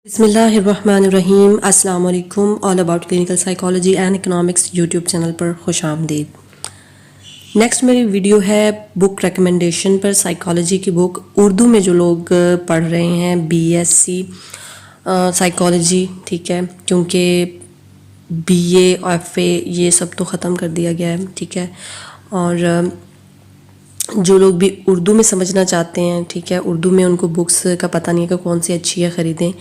بسم اللہ الرحمن الرحیم. السلام علیکم. All about clinical psychology and economics YouTube channel پر خوش آمدید. نیکسٹ میری ویڈیو ہے بک ریکمنڈیشن پر. سائیکالوجی کی بک اردو میں جو لوگ پڑھ رہے ہیں BSc سائیکالوجی، ٹھیک ہے، کیونکہ BA اور FA یہ سب تو ختم کر دیا گیا ہے، ٹھیک ہے. اور جو لوگ بھی اردو میں سمجھنا چاہتے ہیں، ٹھیک ہے، اردو میں ان کو بکس کا پتہ نہیں ہے کہ کون سی اچھی ہے خریدیں،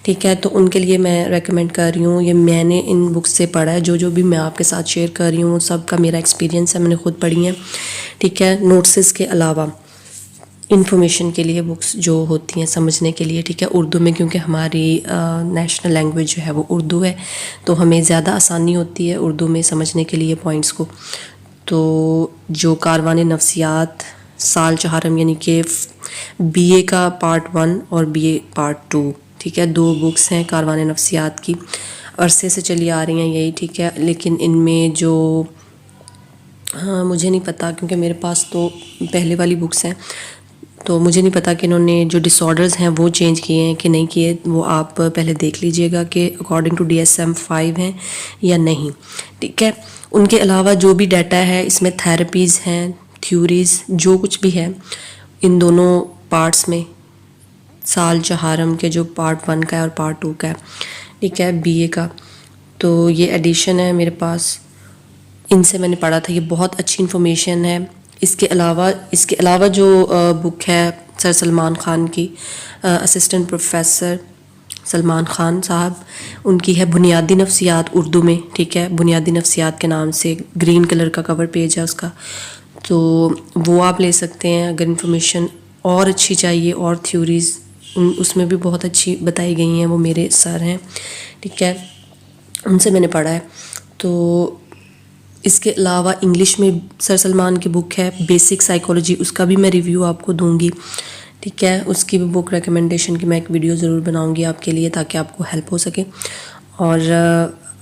ٹھیک ہے، تو ان کے لیے میں ریکمینڈ کر رہی ہوں. یہ میں نے ان بکس سے پڑھا ہے، جو بھی میں آپ کے ساتھ شیئر کر رہی ہوں سب کا میرا ایکسپیرینس ہے، میں نے خود پڑھی ہیں، ٹھیک ہے. نوٹسز کے علاوہ انفارمیشن کے لیے بکس جو ہوتی ہیں سمجھنے کے لیے، ٹھیک ہے، اردو میں، کیونکہ ہماری نیشنل لینگویج جو ہے وہ اردو ہے، تو ہمیں زیادہ آسانی ہوتی ہے اردو میں سمجھنے کے لیے پوائنٹس کو. تو جو کاروان نفسیات سال چہارم، یعنی کہ BA کا پارٹ 1 اور BA پارٹ 2، ٹھیک ہے، 2 بکس ہیں کاروان نفسیات کی، عرصے سے چلی آ رہی ہیں یہی، ٹھیک ہے. لیکن ان میں جو مجھے نہیں پتہ، کیونکہ میرے پاس تو پہلے والی بکس ہیں، تو مجھے نہیں پتہ کہ انہوں نے جو ڈس آرڈرز ہیں وہ چینج کیے ہیں کہ نہیں کیے. وہ آپ پہلے دیکھ لیجئے گا کہ اکارڈنگ ٹو DSM-5 ہیں یا نہیں، ٹھیک ہے. ان کے علاوہ جو بھی ڈیٹا ہے اس میں تھیراپیز ہیں، تھیوریز، جو کچھ بھی ہے ان دونوں پارٹس میں، سال چہارم کے جو پارٹ 1 کا ہے اور پارٹ 2 کا ہے، ٹھیک ہے، BA کا. تو یہ ایڈیشن ہے میرے پاس، ان سے میں نے پڑھا تھا، یہ بہت اچھی انفارمیشن ہے. اس کے علاوہ جو بک ہے سر سلمان خان کی، اسسٹنٹ پروفیسر سلمان خان صاحب، ان کی ہے بنیادی نفسیات اردو میں، ٹھیک ہے، بنیادی نفسیات کے نام سے، گرین کلر کا کور پیج ہے اس کا. تو وہ آپ لے سکتے ہیں اگر انفارمیشن اور اچھی چاہیے، اور تھیوریز اس میں بھی بہت اچھی بتائی گئی ہیں. وہ میرے سر ہیں، ٹھیک ہے، ان سے میں نے پڑھا ہے. تو اس کے علاوہ انگلش میں سر سلمان کی بک ہے بیسک سائیکالوجی، اس کا بھی میں ریویو آپ کو دوں گی، ٹھیک ہے. اس کی بھی بک ریکمنڈیشن کی میں ایک ویڈیو ضرور بناؤں گی آپ کے لیے، تاکہ آپ کو ہیلپ ہو سکے، اور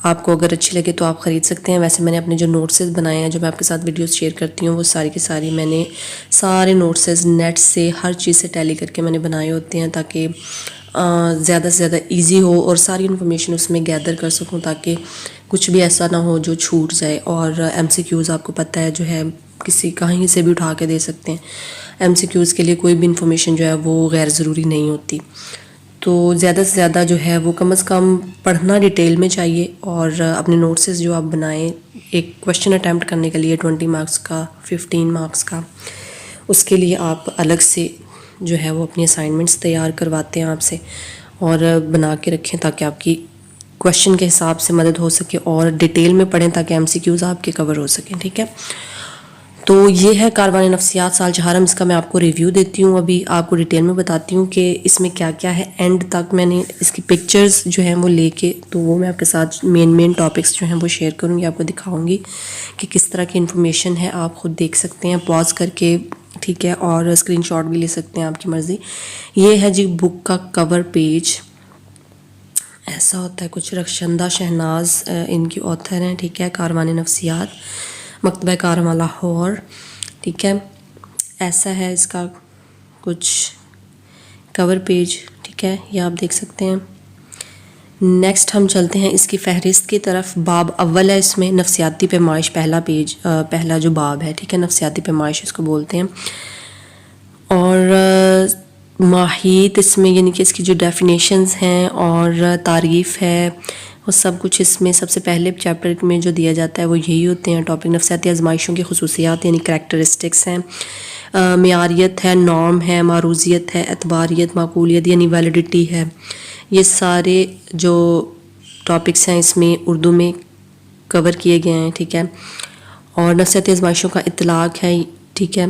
آپ کو اگر اچھی لگے تو آپ خرید سکتے ہیں. ویسے میں نے اپنے جو نوٹسز بنائے ہیں، جو میں آپ کے ساتھ ویڈیوز شیئر کرتی ہوں، وہ ساری کی ساری میں نے سارے نوٹسز نیٹ سے ہر چیز سے ٹیلی کر کے میں نے بنائے ہوتے ہیں، تاکہ زیادہ سے زیادہ ایزی ہو اور ساری انفارمیشن اس میں گیدر کر سکوں، تاکہ کچھ بھی ایسا نہ ہو جو چھوٹ جائے. اور MCQs آپ کو پتہ ہے جو ہے کسی کہیں سے بھی اٹھا کے دے سکتے ہیں. MCQs کے لیے کوئی بھی انفارمیشن جو ہے وہ غیر ضروری نہیں ہوتی. تو زیادہ سے زیادہ جو ہے وہ کم از کم پڑھنا ڈیٹیل میں چاہیے، اور اپنے نوٹسز جو آپ بنائیں ایک کویشچن اٹیمپٹ کرنے کے لیے 20 مارکس کا، 15 مارکس کا، اس کے لیے آپ الگ سے جو ہے وہ اپنی اسائنمنٹس تیار کرواتے ہیں آپ سے، اور بنا کے رکھیں تاکہ آپ کی کویشچن کے حساب سے مدد ہو سکے، اور ڈیٹیل میں پڑھیں تاکہ MCQs آپ کے کور ہو سکیں، ٹھیک ہے. تو یہ ہے کاروان نفسیات سال چہارم. اس کا میں آپ کو ریویو دیتی ہوں، ابھی آپ کو ڈیٹیل میں بتاتی ہوں کہ اس میں کیا کیا ہے. اینڈ تک میں نے اس کی پکچرز جو ہیں وہ لے کے، تو وہ میں آپ کے ساتھ مین ٹاپکس جو ہیں وہ شیئر کروں گی، آپ کو دکھاؤں گی کہ کس طرح کی انفارمیشن ہے. آپ خود دیکھ سکتے ہیں پاز کر کے، ٹھیک ہے، اور اسکرین شاٹ بھی لے سکتے ہیں، آپ کی مرضی. یہ ہے جی بک کا کور پیج، ایسا ہوتا ہے کچھ. رخشندہ شہناز ان کی آتھر ہیں، ٹھیک ہے، کاروان نفسیات، مکتبہ کارواں لاہور، ٹھیک ہے. ایسا ہے اس کا کچھ کور پیج، ٹھیک ہے، یہ آپ دیکھ سکتے ہیں. نیکسٹ ہم چلتے ہیں اس کی فہرست کی طرف. باب اول ہے اس میں، نفسیاتی پیمائش، پہلا پیج، پہلا جو باب ہے، ٹھیک ہے، نفسیاتی پیمائش اس کو بولتے ہیں. اور ماہیت اس میں، یعنی کہ اس کی جو ڈیفینیشنز ہیں اور تعریف ہے، وہ سب کچھ اس میں سب سے پہلے چیپٹر میں جو دیا جاتا ہے وہ یہی ہوتے ہیں ٹاپک. نفسیاتی آزمائشوں کی خصوصیات یعنی کریکٹرسٹکس ہیں، معیاریت ہے، نارم ہے، معروضیت ہے، اعتباریت، معقولیت یعنی ویلیڈیٹی ہے. یہ سارے جو ٹاپکس ہیں اس میں اردو میں کور کیے گئے ہیں، ٹھیک ہے. اور نفسیاتی آزمائشوں کا اطلاق ہے، ٹھیک ہے.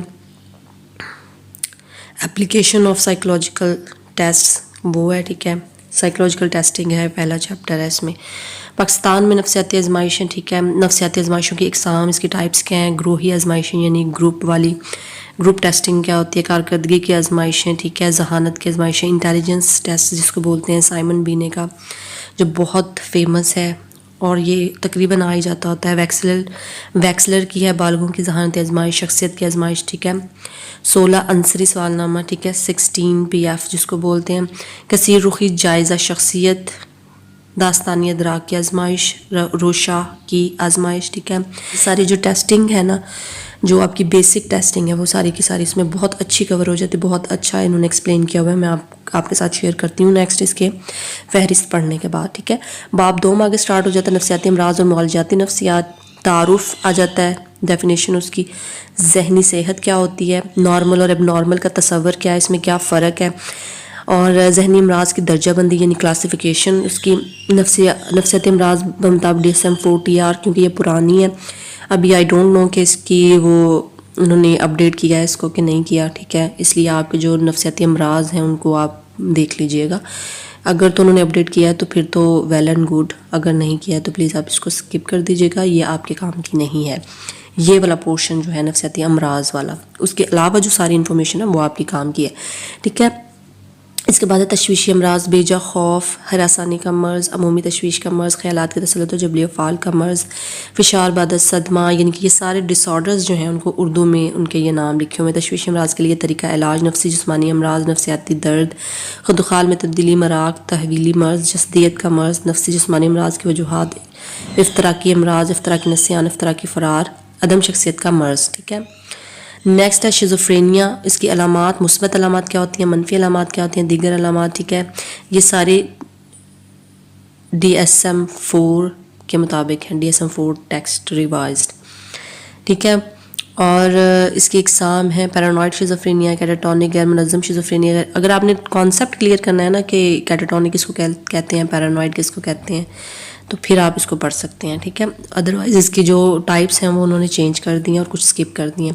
اپلیکیشن آف سائیکولوجیکل ٹیسٹ وہ ہے، ٹھیک ہے، سائیکولوجیکل ٹیسٹنگ ہے، پہلا چیپٹر ہے اس میں. پاکستان میں نفسیاتی آزمائشیں، ٹھیک ہے. نفسیاتی آزمائشوں کی اقسام، اس کی ٹائپس کیا ہیں. گروہی آزمائشیں یعنی گروپ والی، گروپ ٹیسٹنگ کیا ہوتی ہے. کارکردگی کی آزمائشیں، ٹھیک ہے. ذہانت کی آزمائشیں، انٹیلیجنس ٹیسٹ جس کو بولتے ہیں، سائمن بینے کا جو بہت فیمس ہے. اور یہ تقریباً آ ہی جاتا ہوتا ہے. ویکسلر کی ہے بالغوں کی ذہانتی آزمائش، شخصیت کی آزمائش، ٹھیک ہے. 16 عنصری سوال نامہ، ٹھیک ہے. 16 PF جس کو بولتے ہیں. کثیر رخی جائزہ شخصیت، داستانی ادراک کی آزمائش، روشا کی آزمائش، ٹھیک ہے. ساری جو ٹیسٹنگ ہے نا، جو آپ کی بیسک ٹیسٹنگ ہے وہ ساری کی ساری اس میں بہت اچھی کور ہو جاتی ہے. بہت اچھا انہوں نے ایکسپلین کیا ہوا ہے. میں آپ کے ساتھ شیئر کرتی ہوں نیکسٹ اس کے فہرست پڑھنے کے بعد، ٹھیک ہے. باب 2 آگے سٹارٹ ہو جاتا ہے، نفسیاتی امراض اور معالجاتی نفسیات. تعارف آ جاتا ہے، ڈیفینیشن اس کی. ذہنی صحت کیا ہوتی ہے، نارمل اور اب نارمل کا تصور کیا ہے، اس میں کیا فرق ہے، اور ذہنی امراض کی درجہ بندی یعنی کلاسیفیکیشن اس کی. نفسیاتی امراض بمطابق DSM-4 کیونکہ یہ پرانی ہے ابھی، آئی ڈونٹ نو کہ اس کی وہ انہوں نے اپڈیٹ کیا ہے اس کو کہ نہیں کیا، ٹھیک ہے. اس لیے آپ کے جو نفسیاتی امراض ہیں ان کو آپ دیکھ لیجئے گا. اگر تو انہوں نے اپڈیٹ کیا ہے تو پھر تو ویل اینڈ گڈ، اگر نہیں کیا ہے تو پلیز آپ اس کو سکپ کر دیجئے گا، یہ آپ کے کام کی نہیں ہے. یہ والا پورشن جو ہے نفسیاتی امراض والا، اس کے علاوہ جو ساری انفارمیشن ہے وہ آپ کی کام کی ہے، ٹھیک ہے. اس کے بعد ہے تشویشی امراض، بیجا خوف، ہراسانی کا مرض، عمومی تشویش کا مرض، خیالات کے تسلط و جبلی افعال کا مرض، فشار بعد از صدمہ، یعنی کہ یہ سارے ڈس آرڈرز جو ہیں ان کو اردو میں ان کے یہ نام لکھے ہوئے ہیں. تشویشی امراض کے لیے طریقہ علاج، نفسی جسمانی امراض، نفسیاتی درد، خود و خال میں تبدیلی، مراق، تحویلی مرض، جسدیت کا مرض، نفسی جسمانی امراض کی وجوہات، افتراقی امراض، افتراقی نسیان، افتراقی فرار، عدم شخصیت کا مرض، ٹھیک ہے. نیکسٹ ہے شیزوفرینیا. اس کی علامات، مثبت علامات کیا ہوتی ہیں، منفی علامات کیا ہوتی ہیں، دیگر علامات، ٹھیک ہے. یہ سارے DSM-4 کے مطابق ہیں، DSM-4 ٹیکسٹ ریوائزڈ، ٹھیک ہے. اور اس کی اقسام ہیں پیرانوائڈ شیزوفرینیا، کیٹاٹونک، غیر منظم شیزوفرینیا. اگر آپ نے کانسیپٹ کلیئر کرنا ہے نا کہ کیٹاٹونک کس کو کہتے ہیں، پیرانوائڈ کس کو کہتے ہیں، تو پھر آپ اس کو پڑھ سکتے ہیں، ٹھیک ہے. ادروائز اس کی جو ٹائپس ہیں وہ انہوں نے چینج کر دی ہیں اور کچھ اسکپ کر دی ہیں.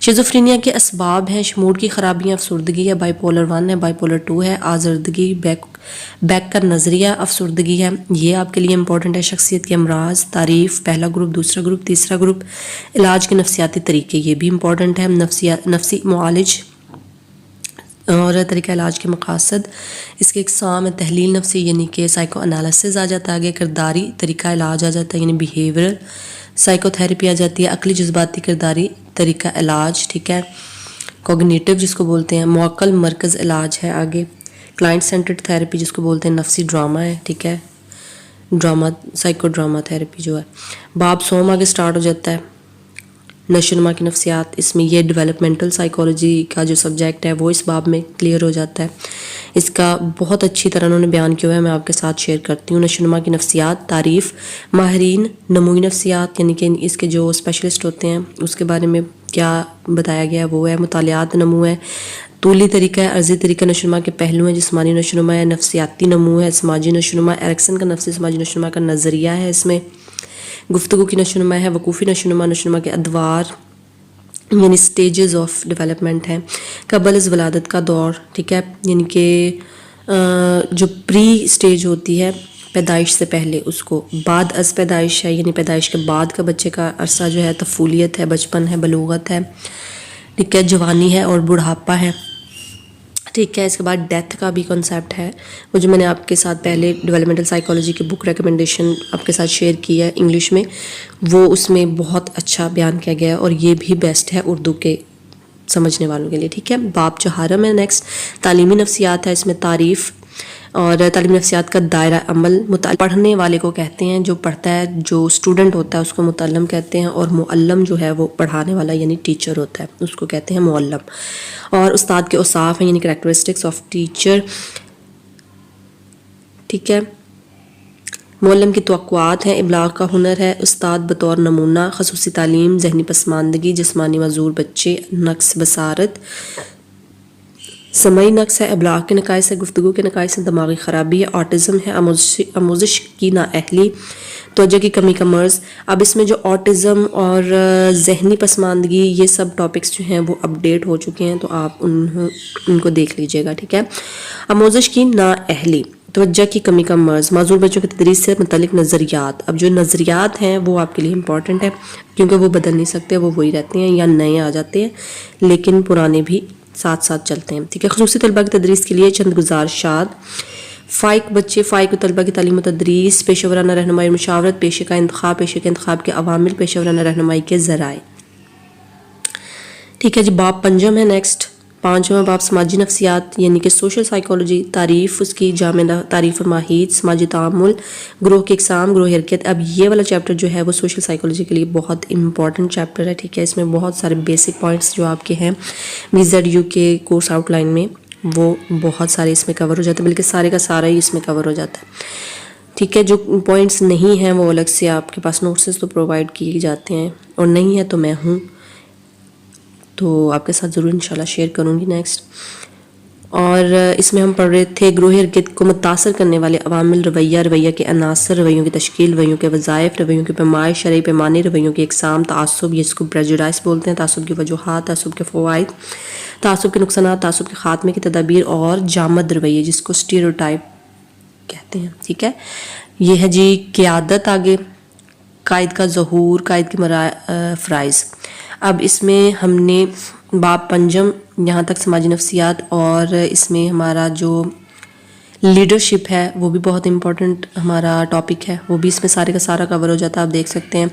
شیزوفرینیا کے اسباب ہیں موڈ کی خرابیاں، افسردگی ہے، بائی پولر 1 ہے، بائی پولر 2 ہے، آزردگی، بیک کا نظریہ، افسردگی ہے، یہ آپ کے لیے امپورٹنٹ ہے. شخصیت کے امراض، تعریف، پہلا گروپ، دوسرا گروپ، تیسرا گروپ. علاج کے نفسیاتی طریقے، یہ بھی امپورٹنٹ ہے. نفسی معالج اور طریقہ علاج کے مقاصد. اس کے اقسام ہے تحلیل نفسی یعنی کہ سائیکو انالیسز آ جاتا ہے آگے، کرداری طریقہ علاج آ جاتا ہے یعنی بیہیورل سائیکو تھیراپی آ جاتی ہے، عقلی جذباتی کرداری طریقہ علاج، ٹھیک ہے. کوگنیٹو جس کو بولتے ہیں، معقل مرکز علاج ہے آگے. کلائنٹ سینٹرڈ تھیراپی جس کو بولتے ہیں، نفسی ڈراما ہے، ٹھیک ہے. ڈراما، سائیکو ڈراما تھیراپی جو ہے. باب 100 آگے سٹارٹ ہو جاتا ہے، نشو و نما کی نفسیات. اس میں یہ ڈیولپمنٹل سائیکالوجی کا جو سبجیکٹ ہے وہ اس باب میں کلیئر ہو جاتا ہے. اس کا بہت اچھی طرح انہوں نے بیان کیا ہوا ہے، میں آپ کے ساتھ شیئر کرتی ہوں. نشو و نما کی نفسیات، تعریف، ماہرین نموئی نفسیات یعنی کہ اس کے جو اسپیشلسٹ ہوتے ہیں اس کے بارے میں کیا بتایا گیا ہے وہ ہے. مطالعات نمو ہے، طولی طریقہ ہے، عرضی طریقہ. نشو و نما کے پہلو ہیں، جسمانی نشو و نما ہے، نفسیاتی نمو ہے، سماجی نشو و نما. ایرکسن کا نفسی سماجی نشو و نما کا نظریہ ہے. اس میں گفتگو کی نشو و نما ہے، وقوفی نشو و نما کے ادوار یعنی سٹیجز آف ڈیولپمنٹ ہیں. قبل از ولادت کا دور، ٹھیک ہے، یعنی کہ جو پری سٹیج ہوتی ہے پیدائش سے پہلے، اس کو بعد از پیدائش ہے یعنی پیدائش کے بعد کا بچے کا عرصہ جو ہے طفولیت ہے، بچپن ہے، بلوغت ہے، ٹھیک ہے، جوانی ہے اور بڑھاپا ہے، ٹھیک ہے. اس کے بعد ڈیتھ کا بھی کنسیپٹ ہے، وہ جو میں نے آپ کے ساتھ پہلے ڈیولپمنٹل سائیکالوجی کی بک ریکمنڈیشن آپ کے ساتھ شیئر کی ہے انگلش میں، وہ اس میں بہت اچھا بیان کیا گیا ہے اور یہ بھی بیسٹ ہے اردو کے سمجھنے والوں کے لیے، ٹھیک ہے. باب چہارم ہے نیکسٹ، تعلیمی نفسیات ہے. اس میں تعریف اور تعلیمی نفسیات کا دائرہ عمل. پڑھنے والے کو کہتے ہیں، جو پڑھتا ہے، جو اسٹوڈنٹ ہوتا ہے اس کو متعلم کہتے ہیں، اور معلم جو ہے وہ پڑھانے والا یعنی ٹیچر ہوتا ہے، اس کو کہتے ہیں معلم. اور استاد کے اوصاف ہیں یعنی کریکٹرسٹکس آف ٹیچر، ٹھیک ہے. معلم کی توقعات ہیں، ابلاغ کا ہنر ہے، استاد بطور نمونہ، خصوصی تعلیم، ذہنی پسماندگی، جسمانی معذور بچے، نقص بصارت، سمعی نقص ہے، ابلاغ کے نقائص ہے، گفتگو کے نقائص ہیں، دماغی خرابی ہے، آٹزم ہے، آموزش کی نااہلی، توجہ کی کمی کا مرض. اب اس میں جو آٹزم اور ذہنی پسماندگی یہ سب ٹاپکس جو ہیں وہ اپڈیٹ ہو چکے ہیں، تو آپ ان کو دیکھ لیجئے گا، ٹھیک ہے. آموزش کی نااہلی، توجہ کی کمی کا مرض، معذور بچوں کی تدریس سے متعلق نظریات. اب جو نظریات ہیں وہ آپ کے لیے امپورٹنٹ ہے کیونکہ وہ بدل نہیں سکتے، وہ وہی رہتے ہیں یا نئے آ جاتے ہیں لیکن پرانے بھی ساتھ ساتھ چلتے ہیں، ٹھیک ہے. خصوصی طلبہ کی تدریس کے لیے چند گزارشات. فائق بچے، فائق طلبہ کی تعلیم و تدریس، پیشہ ورانہ رہنمائی اور مشاورت، پیشے کا انتخاب، پیشے کے انتخاب کے عوامل، پیشہ ورانہ رہنمائی کے ذرائع. ٹھیک ہے جی. باب پنجم ہے نیکسٹ، 5واں باب سماجی نفسیات یعنی کہ سوشل سائیکالوجی. تعریف اس کی جامع تعریف ماہیت، سماجی تعامل، گروہ کی اقسام، گروہ حرکت. اب یہ والا چیپٹر جو ہے وہ سوشل سائیکالوجی کے لیے بہت امپورٹنٹ چیپٹر ہے. ٹھیک ہے، اس میں بہت سارے بیسک پوائنٹس جو آپ کے ہیں VZU کے کورس آؤٹ لائن میں وہ بہت سارے اس میں کور ہو جاتے ہیں، بلکہ سارے کا سارا ہی اس میں کور ہو جاتا ہے. ٹھیک ہے، جو پوائنٹس نہیں ہیں وہ الگ سے آپ کے پاس نوٹس تو پرووائڈ کیے جاتے ہیں، اور نہیں ہے تو میں ہوں تو آپ کے ساتھ ضرور انشاءاللہ شیئر کروں گی نیکسٹ. اور اس میں ہم پڑھ رہے تھے گروہ حرکت کو متاثر کرنے والے عوامل، رویہ، رویہ کے عناصر، رویوں کی تشکیل، رویوں کے وظائف، رویوں کی پیمائش، شرعی پیمانے، رویوں کی اقسام، تعصب جس کو پریجوڈائس بولتے ہیں، تعصب کی وجوہات، تعصب کے فوائد، تعصب کے نقصانات، تعصب کے خاتمے کی تدابیر، اور جامد رویے جس کو اسٹیریوٹائپ کہتے ہیں. ٹھیک ہے، یہ ہے جی قیادت. آگے قائد کا ظہور، قائد کے فرائض. اب اس میں ہم نے باب پنجم یہاں تک سماجی نفسیات، اور اس میں ہمارا جو لیڈرشپ ہے وہ بھی بہت امپورٹنٹ ہمارا ٹاپک ہے، وہ بھی اس میں سارے کا سارا کور ہو جاتا ہے. آپ دیکھ سکتے ہیں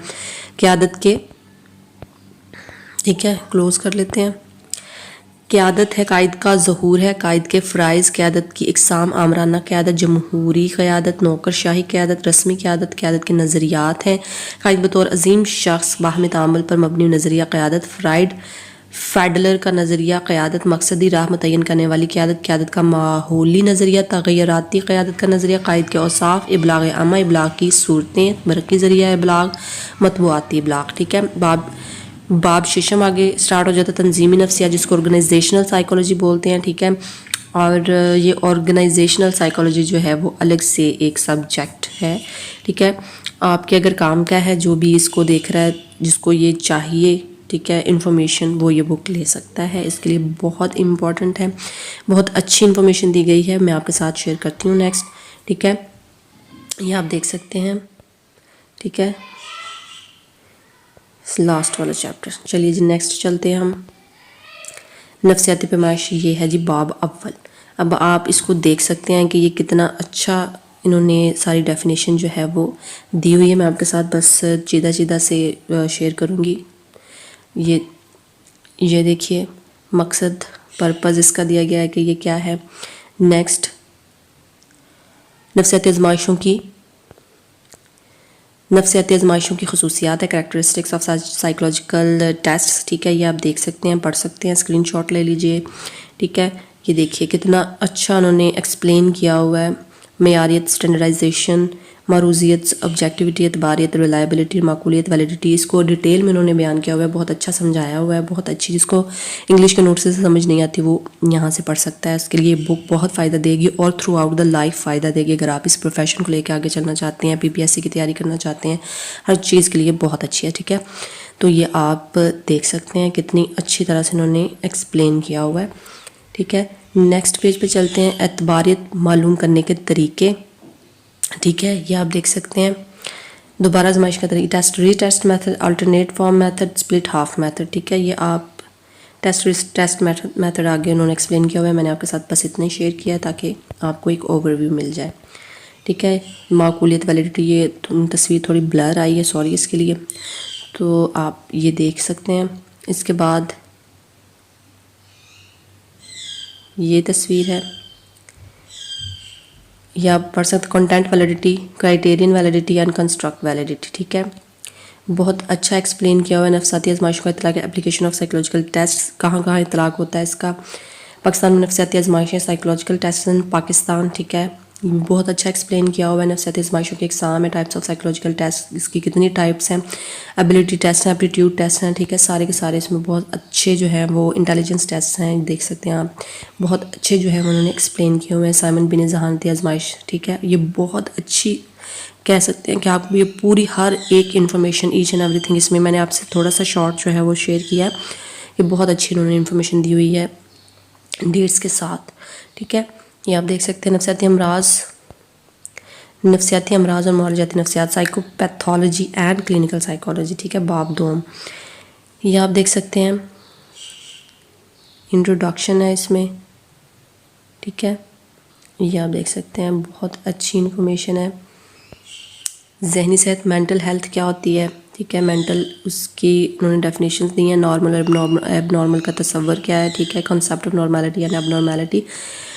قیادت کے، ٹھیک ہے کلوز کر لیتے ہیں. قیادت ہے، قائد کا ظہور ہے، قائد کے فرائض، قیادت کی اقسام، آمرانہ قیادت، جمہوری قیادت، نوکر شاہی قیادت، رسمی قیادت، قیادت کے نظریات ہیں. قائد بطور عظیم شخص، باہمی تعامل پر مبنی نظریہ قیادت، فیڈلر کا نظریہ قیادت، مقصدی راہ متعین کرنے والی قیادت، قیادت کا ماحولی نظریہ، تغیراتی قیادت کا نظریہ، قائد کے اوصاف، ابلاغ عامہ، ابلاغ کی صورتیں، مرکزی ذریعہ ابلاغ، مطبوعاتی ابلاغ. ٹھیک ہے، باب ششم آگے سٹارٹ ہو جاتا ہے، تنظیمی نفسیات جس کو آرگنائزیشنل سائیکالوجی بولتے ہیں. ٹھیک ہے، اور یہ آرگنائزیشنل سائیکالوجی جو ہے وہ الگ سے ایک سبجیکٹ ہے. ٹھیک ہے، آپ کے اگر کام کا ہے جو بھی اس کو دیکھ رہا ہے، جس کو یہ چاہیے ٹھیک ہے انفارمیشن، وہ یہ بک لے سکتا ہے. اس کے لیے بہت امپورٹنٹ ہے، بہت اچھی انفارمیشن دی گئی ہے، میں آپ کے ساتھ شیئر کرتی ہوں نیکسٹ. ٹھیک ہے، یہ آپ دیکھ سکتے ہیں. ٹھیک ہے، لاسٹ والا چیپٹر. چلیے جی نیکسٹ چلتے ہیں ہم. نفسیاتی پیمائش، یہ ہے جی باب اول. اب آپ اس کو دیکھ سکتے ہیں کہ یہ کتنا اچھا انہوں نے ساری ڈیفینیشن جو ہے وہ دی ہوئی ہے. میں آپ کے ساتھ بس چیدہ سے شیئر کروں گی. یہ دیکھیے مقصد، پرپز اس کا دیا گیا ہے کہ یہ کیا ہے. نیکسٹ، نفسیاتی آزمائشوں کی خصوصیات ہے، کریکٹرسٹکس آف سائیکولوجیکل ٹیسٹ. ٹھیک ہے، یہ آپ دیکھ سکتے ہیں، پڑھ سکتے ہیں، اسکرین شاٹ لے لیجئے. ٹھیک ہے، یہ دیکھیے کتنا اچھا انہوں نے ایکسپلین کیا ہوا ہے. معیاریت، اسٹینڈرڈائزیشن، معروضیت، آبجیکٹیوٹی، اعتباریت، ریلائبلٹی، معقولیت، ویلیڈیٹی، اس کو ڈیٹیل میں انہوں نے بیان کیا ہوا ہے، بہت اچھا سمجھایا ہوا ہے، بہت اچھی. جس کو انگلش کے نوٹ سے سمجھ نہیں آتی وہ یہاں سے پڑھ سکتا ہے. اس کے لیے یہ بک بہت فائدہ دے گی اور تھرو آؤٹ دا لائف فائدہ دے گی. اگر آپ اس پروفیشن کو لے کے آگے چلنا چاہتے ہیں، PPSC کی تیاری کرنا چاہتے ہیں، ہر چیز کے لیے بہت اچھی ہے. ٹھیک ہے، تو یہ آپ دیکھ سکتے ہیں کتنی اچھی طرح سے انہوں نے ایکسپلین کیا ہوا ہے. ٹھیک ہے، نیکسٹ پیج پہ چلتے ہیں. اعتباریت معلوم کرنے کے طریقے. ٹھیک ہے، یہ آپ دیکھ سکتے ہیں. دوبارہ آزمائش کا طریقہ، test retest method, alternate form method, split half method. ٹھیک ہے، یہ آپ ٹیسٹ میتھڈ آگے انہوں نے ایکسپلین کیا ہوا ہے. میں نے آپ کے ساتھ بس اتنے شیئر کیا ہے تاکہ آپ کو ایک اوور ویو مل جائے. ٹھیک ہے، معقولیت، ویلیڈیٹی، یہ تصویر تھوڑی بلر آئی ہے، سوری اس کے لیے. تو آپ یہ دیکھ سکتے ہیں. اس کے بعد یہ تصویر ہے، یا آپ پڑھ سکتے content validity, criterion validity and construct validity. ٹھیک ہے، بہت اچھا ایکسپلین کیا ہوا ہے. نفسیاتی آزمائشوں کا اطلاق، اپلیکیشن آف سائیکولوجیکل ٹیسٹ، کہاں کہاں اطلاق ہوتا ہے اس کا. پاکستان میں نفسیاتی آزمائشیں، سائیکولوجیکل ٹیسٹ ان پاکستان. ٹھیک ہے، بہت اچھا ایکسپلین کیا ہوا ہے. نفسیاتی آزمائشوں کے اقسام ہے، ٹائپس آف سائیکولوجیکل ٹیسٹ، اس کی کتنی ٹائپس ہیں، ایبلٹی ٹیسٹ ہیں، ایپٹیٹیوڈ ٹیسٹ ہیں. ٹھیک ہے، سارے کے سارے اس میں بہت اچھے جو ہیں وہ انٹیلیجنس ٹیسٹ ہیں. دیکھ سکتے ہیں آپ، بہت اچھے جو ہے انہوں نے ایکسپلین کیے ہوئے ہیں. سائمن بن ذہانتی آزمائش. ٹھیک ہے، یہ بہت اچھی کہہ سکتے ہیں کہ آپ کو یہ پوری ہر ایک information, each and everything, اس میں نے آپ سے تھوڑا سا شارٹ جو ہے وہ شیئر کیا ہے. یہ بہت اچھی انہوں نے انفارمیشن دی ہوئی ہے ڈیٹس کے ساتھ. ٹھیک ہے، یہ آپ دیکھ سکتے ہیں. نفسیاتی امراض اور معالجاتی نفسیات، psycho pathology and clinical psychology. ٹھیک ہے، باب دوم. یہ آپ دیکھ سکتے ہیں، انٹروڈکشن ہے اس میں. ٹھیک ہے، یہ آپ دیکھ سکتے ہیں بہت اچھی انفارمیشن ہے. ذہنی صحت مینٹل ہیلتھ کیا ہوتی ہے, ٹھیک ہے, مینٹل اس کی انہوں نے ڈیفینیشنز دی ہیں. نارمل اور ایب نارمل کا تصور کیا ہے, ٹھیک ہے, concept of normality and abnormality,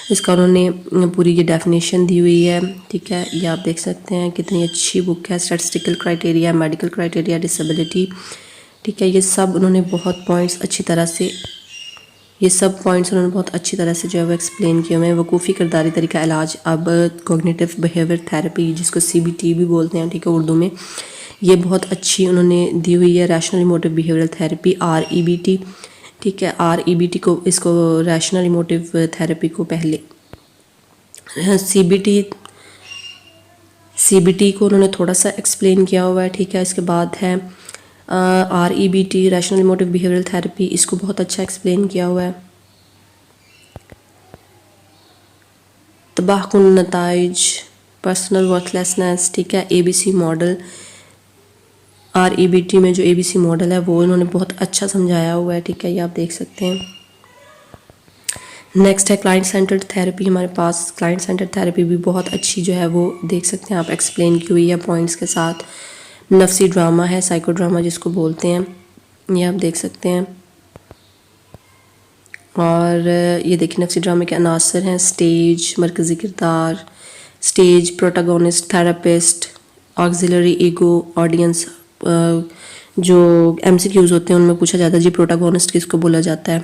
اس کا انہوں نے پوری یہ ڈیفینیشن دی ہوئی ہے, ٹھیک ہے. یہ آپ دیکھ سکتے ہیں کتنی اچھی بک ہے. Statistical criteria, medical criteria, disability, ٹھیک ہے, یہ سب انہوں نے بہت پوائنٹس اچھی طرح سے بہت اچھی طرح سے جو ہے وہ ایکسپلین کیے ہوئے ہیں. وقوفی کرداری طریقہ علاج, اب کوگنیٹو بیہیویئر تھراپی جس کو CBT بھی بولتے ہیں, ٹھیک ہے, اردو میں, یہ بہت اچھی انہوں نے دی ہوئی ہے. Rational emotive behavioural therapy REBT, ٹھیک ہے, REBT کو اس کو ریشنل ایموٹیو تھراپی کو پہلے CBT کو انہوں نے تھوڑا سا ایکسپلین کیا ہوا ہے, ٹھیک ہے. اس کے بعد ہے REBT rational emotive behavioural therapy, اس کو بہت اچھا ایکسپلین کیا ہوا ہے. تباہ کن نتائج, پرسنل ورتھ لیسنس, ٹھیک ہے, ABC ماڈل, REBT میں جو ABC ماڈل ہے وہ انہوں نے بہت اچھا سمجھایا ہوا ہے, ٹھیک ہے, یہ آپ دیکھ سکتے ہیں. نیکسٹ ہے کلائنٹ سینٹرڈ تھراپی. ہمارے پاس کلائنٹ سینٹرڈ تھراپی بھی بہت اچھی جو ہے وہ دیکھ سکتے ہیں آپ, ایکسپلین کی ہوئی ہے پوائنٹس کے ساتھ. نفسی ڈرامہ ہے, سائیکو ڈرامہ جس کو بولتے ہیں, یہ آپ دیکھ سکتے ہیں. اور یہ دیکھیں نفسی ڈرامے کے عناصر ہیں, سٹیج, مرکزی کردار, سٹیج, پروٹاگونسٹ, تھراپسٹ, آگزیلری ایگو, آڈینس. جو MCQs ہوتے ہیں ان میں پوچھا جاتا ہے جی پروٹاگونسٹ کس کو بولا جاتا ہے,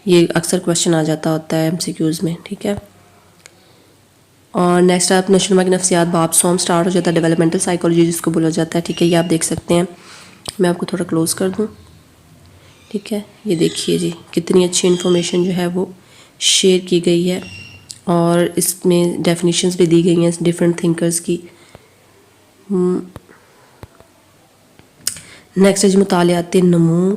یہ اکثر کویشچن آ جاتا ہوتا ہے MCQs میں, ٹھیک ہے. اور نیکسٹ آپ نشوونما کی نفسیات, باب سوم سٹارٹ ہو جاتا ہے. ڈیولپمنٹل سائیکالوجی جس کو بولا جاتا ہے, ٹھیک ہے, یہ آپ دیکھ سکتے ہیں. میں آپ کو تھوڑا کلوز کر دوں, ٹھیک ہے. یہ دیکھیے جی کتنی اچھی انفارمیشن جو ہے وہ شیئر کی گئی ہے, اور اس میں ڈیفینیشنز بھی دی گئی ہیں ڈفرینٹ تھنکرز کی. نیکسٹ ہے جی مطالعات نمو.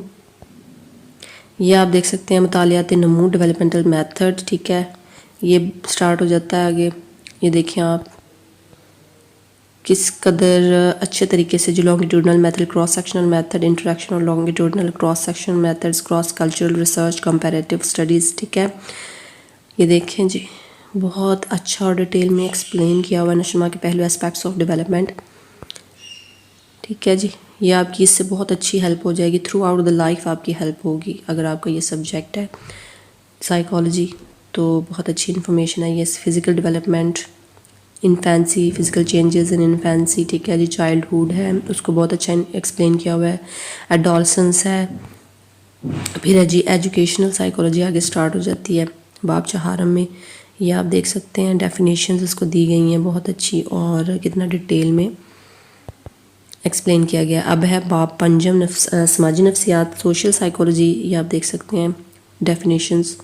یہ آپ دیکھ سکتے ہیں مطالعات نمو, ڈیولپمنٹل میتھڈ, ٹھیک ہے, یہ سٹارٹ ہو جاتا ہے آگے. یہ دیکھیں آپ کس قدر اچھے طریقے سے جو longitudinal method, cross sectional method, interaction اور longitudinal cross sectional methods, cross cultural research, comparative studies, ٹھیک ہے. یہ دیکھیں جی بہت اچھا اور ڈیٹیل میں ایکسپلین کیا ہوا ہے نشوونما کے پہلو اسپیکٹس آف ڈیولپمنٹ, ٹھیک ہے جی. یہ آپ کی اس سے بہت اچھی ہیلپ ہو جائے گی, تھرو آؤٹ دا لائف آپ کی ہیلپ ہوگی. اگر آپ کا یہ سبجیکٹ ہے سائیکالوجی تو بہت اچھی انفارمیشن ہے. یہ physical development, infancy, physical changes in infancy, ٹھیک ہے جی. چائلڈ ہوڈ ہے, اس کو بہت اچھا ایکسپلین کیا ہوا ہے. ایڈولسنس ہے, پھر ہے جی ایجوکیشنل سائیکالوجی آگے سٹارٹ ہو جاتی ہے باب چہارم میں. یہ آپ دیکھ سکتے ہیں ڈیفینیشنز اس کو دی گئی ہیں بہت اچھی, اور کتنا ڈیٹیل میں ایکسپلین کیا گیا. اب ہے باب پنجم, سماجی نفسیات, سوشل سائیکالوجی. یہ آپ دیکھ سکتے ہیں ڈیفینیشنز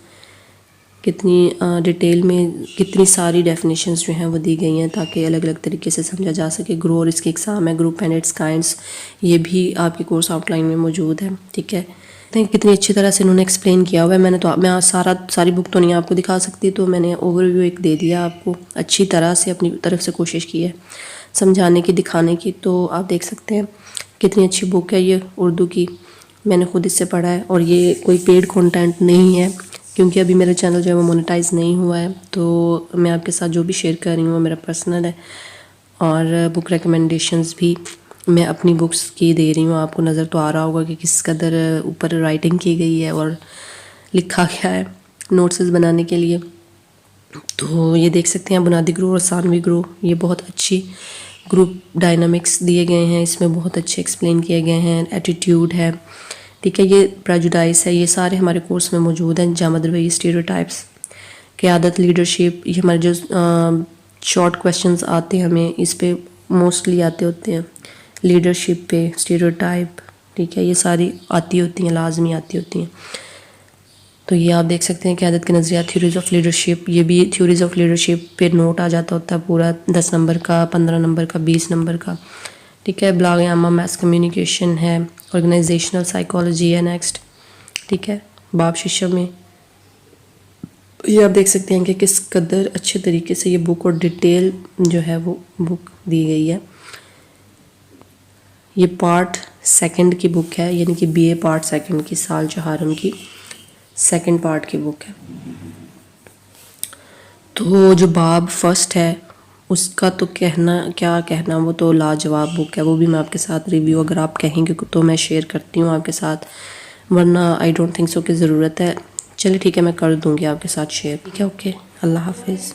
کتنی ڈیٹیل میں, کتنی ساری ڈیفینیشنز جو ہیں وہ دی گئی ہیں تاکہ الگ الگ طریقے سے سمجھا جا سکے. گرو اور اس کی اقسام ہے, گروپ اینڈ اٹس کائنڈس, یہ بھی آپ کی کورس آؤٹ لائن میں موجود ہے, ٹھیک ہے. کتنی اچھی طرح سے انہوں نے ایکسپلین کیا ہوا ہے. میں ساری بک تو نہیں آپ کو دکھا سکتی, تو میں نے اوور ویو ایک دے دیا آپ کو, اچھی طرح سے اپنی طرف سے کوشش کی ہے سمجھانے کی, دکھانے کی. تو آپ دیکھ سکتے ہیں کتنی اچھی بک ہے یہ اردو کی, میں نے خود اس سے پڑھا ہے. اور یہ کوئی پیڈ کنٹینٹ نہیں ہے کیونکہ ابھی میرا چینل جو ہے وہ مونیٹائز نہیں ہوا ہے, تو میں آپ کے ساتھ جو بھی شیئر کر رہی ہوں وہ میرا پرسنل ہے. اور بک ریکمنڈیشنز بھی میں اپنی بکس کی دے رہی ہوں. آپ کو نظر تو آ رہا ہوگا کہ کس قدر اوپر رائٹنگ کی گئی ہے اور لکھا گیا ہے نوٹسز بنانے کے لیے. تو یہ دیکھ سکتے ہیں بنیادی گروہ اور ثانوی گروہ, یہ بہت اچھی گروپ ڈائنامکس دیے گئے ہیں, اس میں بہت اچھے ایکسپلین کیے گئے ہیں. ایٹیٹیوڈ ہے, ٹھیک ہے, یہ پریجوڈائس ہے, یہ سارے ہمارے کورس میں موجود ہیں. جامد روی, اسٹیریوٹائپس, قیادت, لیڈرشپ, یہ ہمارے جو شارٹ کویشچنز آتے ہیں ہمیں اس پہ موسٹلی آتے ہوتے ہیں, لیڈرشپ پہ, اسٹیریوٹائپ, ٹھیک ہے, یہ ساری آتی ہوتی ہیں, لازمی آتی ہوتی ہیں. تو یہ آپ دیکھ سکتے ہیں قیادت کے نظریات, تھیوریز آف لیڈرشپ, یہ بھی تھیوریز آف لیڈرشپ پہ نوٹ آ جاتا ہوتا ہے پورا, 10 نمبر کا, 15 نمبر کا, 20 نمبر کا, ٹھیک ہے. بلاغ عامہ, میس کمیونیکیشن ہے, آرگنائزیشنل سائیکالوجی ہے نیکسٹ, ٹھیک ہے, باب ششم میں. یہ آپ دیکھ سکتے ہیں کہ کس قدر اچھے طریقے سے یہ بک اور ڈیٹیل جو ہے وہ بک دی گئی ہے. یہ پارٹ سیکنڈ کی بک ہے, یعنی کہ BA پارٹ سیکنڈ کی, سال چہارم کی سیکنڈ پارٹ کی بک ہے. تو جو باب فرسٹ ہے اس کا تو کیا کہنا، وہ تو لاجواب بک ہے، وہ بھی میں آپ کے ساتھ ریویو اگر آپ کہیں گے تو میں شیئر کرتی ہوں آپ کے ساتھ، ورنہ آئی ڈونٹ تھنک سو کہ ضرورت ہے. چلے ٹھیک ہے، میں کر دوں گی آپ کے ساتھ شیئر. ٹھیک ہے، اوکے، اللہ حافظ.